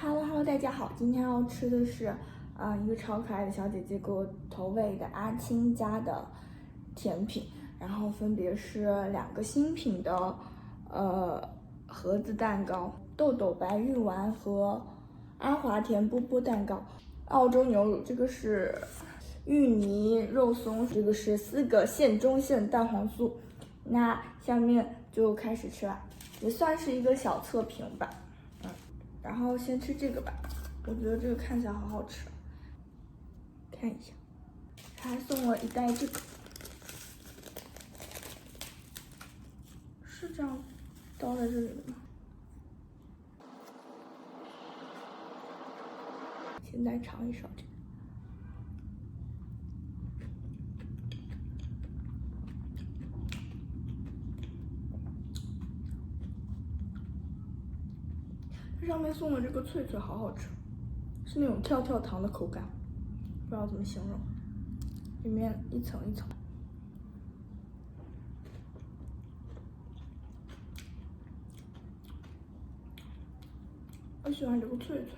Hello，大家好，今天要吃的是一个超可爱的小姐姐给我投喂的阿青家的甜品，然后分别是2个新品的盒子蛋糕、豆豆白玉丸和阿华田波波蛋糕。澳洲牛乳，这个是芋泥肉松，这个是4个县中线蛋黄酥。那下面就开始吃吧，也算是一个小测评吧。然后先吃这个吧，我觉得这个看起来好好吃。看一下，他还送我一袋这个，是这样倒在这里的吗？现在尝一勺这个。它上面送的这个脆脆好好吃，是那种跳跳糖的口感，不知道怎么形容，里面一层一层。我喜欢这个脆脆。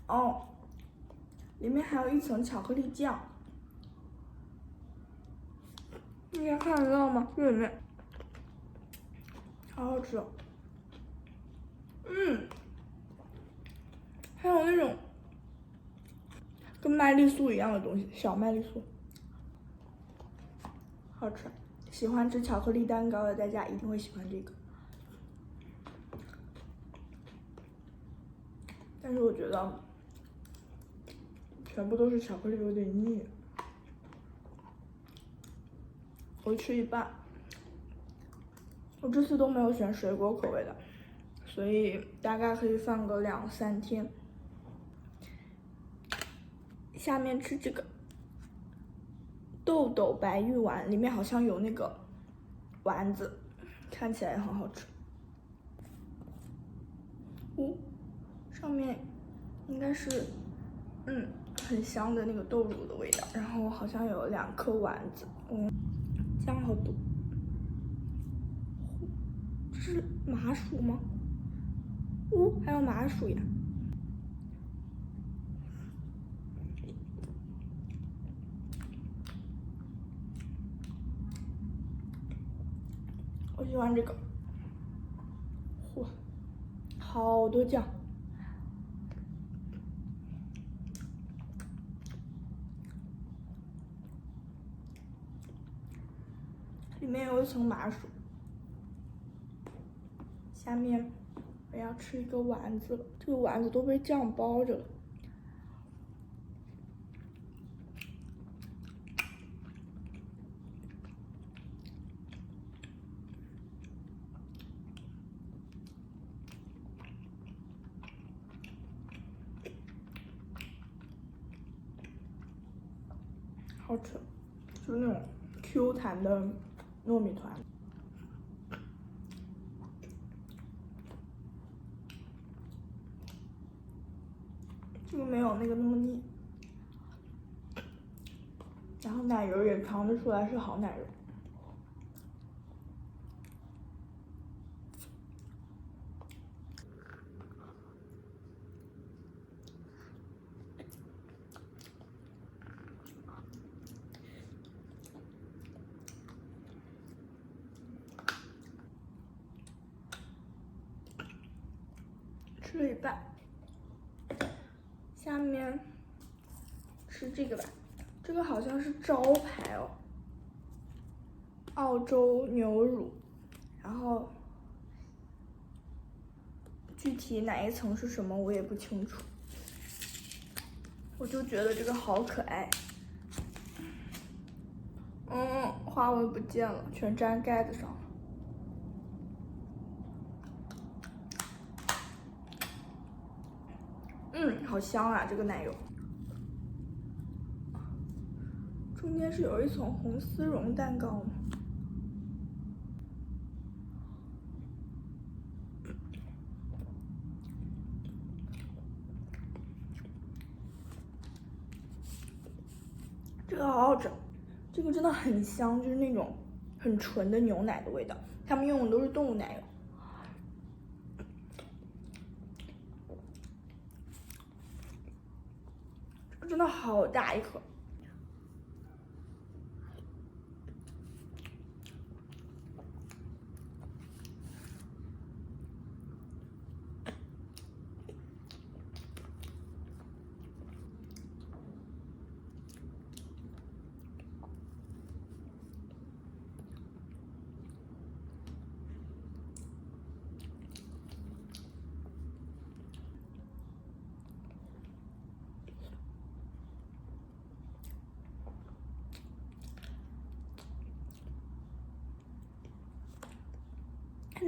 哦，里面还有一层巧克力酱，大家看得到吗？这里面好好吃哦。还有那种跟麦丽素一样的东西，小麦丽素，好吃。喜欢吃巧克力蛋糕的大家一定会喜欢这个，但是我觉得全部都是巧克力有点腻，我吃一半。我这次都没有选水果口味的，所以大概可以放个2、3天。下面吃这个豆豆白玉丸，里面好像有那个丸子，看起来也很好吃。上面应该是很香的那个豆乳的味道，然后好像有2颗丸子，酱好多。这是麻薯吗？还有麻薯呀。我喜欢这个，好多酱。里面有一层麻薯。下面我要吃一个丸子了，这个丸子都被酱包着了。好吃，就是那种 Q 弹的糯米团。这个没有那个那么腻，然后奶油也尝得出来是好奶油。吃了一半，下面吃这个吧，这个好像是招牌哦，澳洲牛乳，然后具体哪一层是什么我也不清楚，我就觉得这个好可爱。花纹不见了，全粘盖子上了。好香啊，这个奶油。中间是有一层红丝绒蛋糕吗？这个好好吃，这个真的很香，就是那种很纯的牛奶的味道。他们用的都是动物奶油。这个真的好大一颗。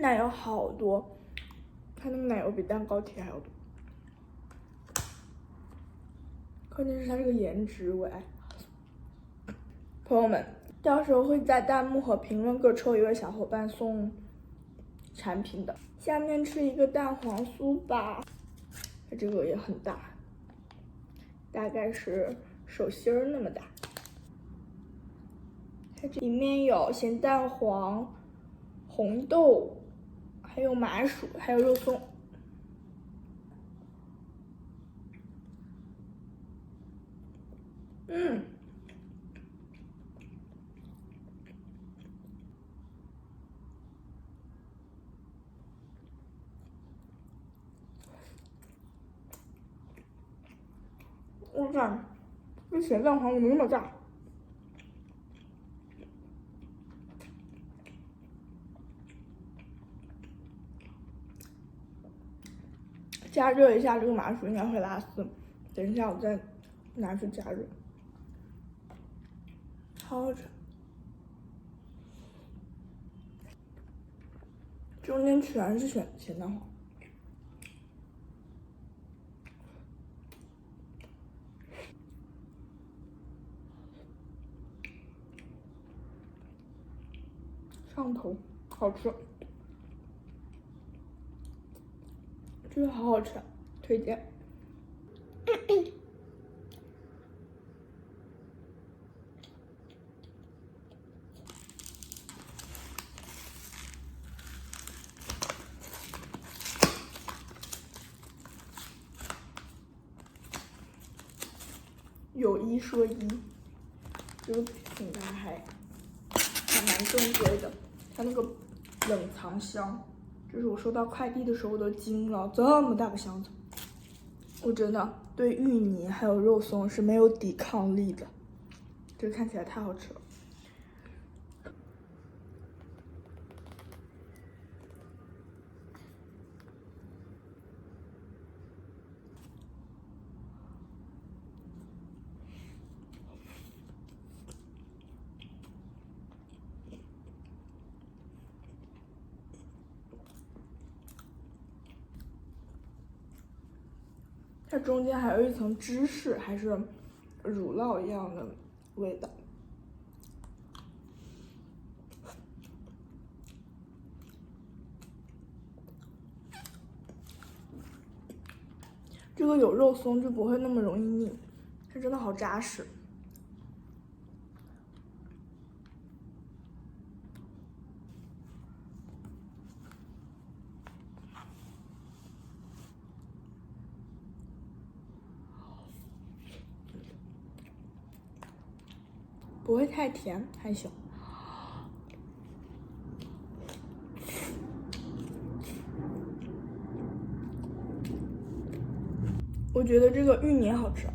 奶油好多，它那个奶油比蛋糕体还要多。关键是它这个颜值，我爱。朋友们，到时候会在弹幕和评论各抽一位小伙伴送产品的。下面吃一个蛋黄酥吧，它这个也很大，大概是手心儿那么大。它这里面有咸蛋黄、红豆，还有麻薯，还有肉松。我感这咸蛋黄怎么那么大？加热一下这个麻薯应该会拉丝，等一下我再拿去加热。好好吃，中间全是咸蛋黄。上头，好吃，这个好好吃，推荐。有一说一，这个品牌还蛮正规的，它那个冷藏箱，就是我收到快递的时候我都惊了，这么大个箱子，我真的对芋泥还有肉松是没有抵抗力的，这个看起来太好吃了。它中间还有一层芝士，还是乳酪一样的味道。这个有肉松就不会那么容易腻，它真的好扎实。不会太甜，还行。我觉得这个芋泥好吃。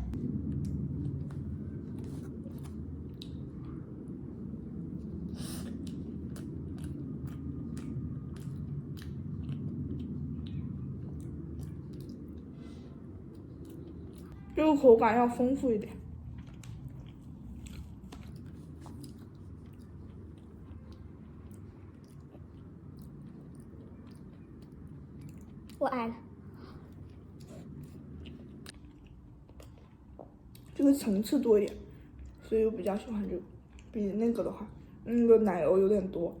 这个口感要丰富一点。我爱了。这个层次多一点，所以我比较喜欢这个。比那个的话，那个奶油有点多。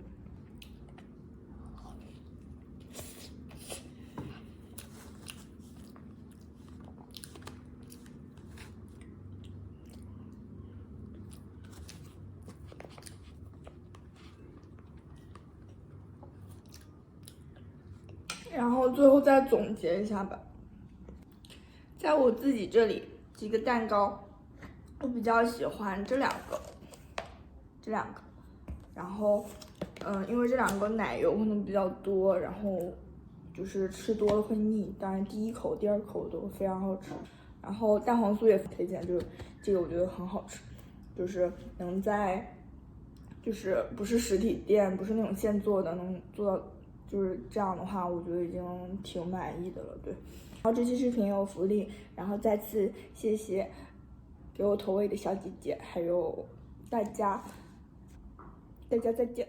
然后最后再总结一下吧，在我自己这里几个蛋糕，我比较喜欢这两个，然后因为这两个奶油可能比较多，然后就是吃多了会腻，当然第一口、第二口都非常好吃。然后蛋黄酥也推荐，就是这个我觉得很好吃，就是能在就是不是实体店，不是那种现做的，能做到就是这样的话，我觉得已经挺满意的了。对，然后这期视频有福利，然后再次谢谢给我投喂的小姐姐，还有大家再见。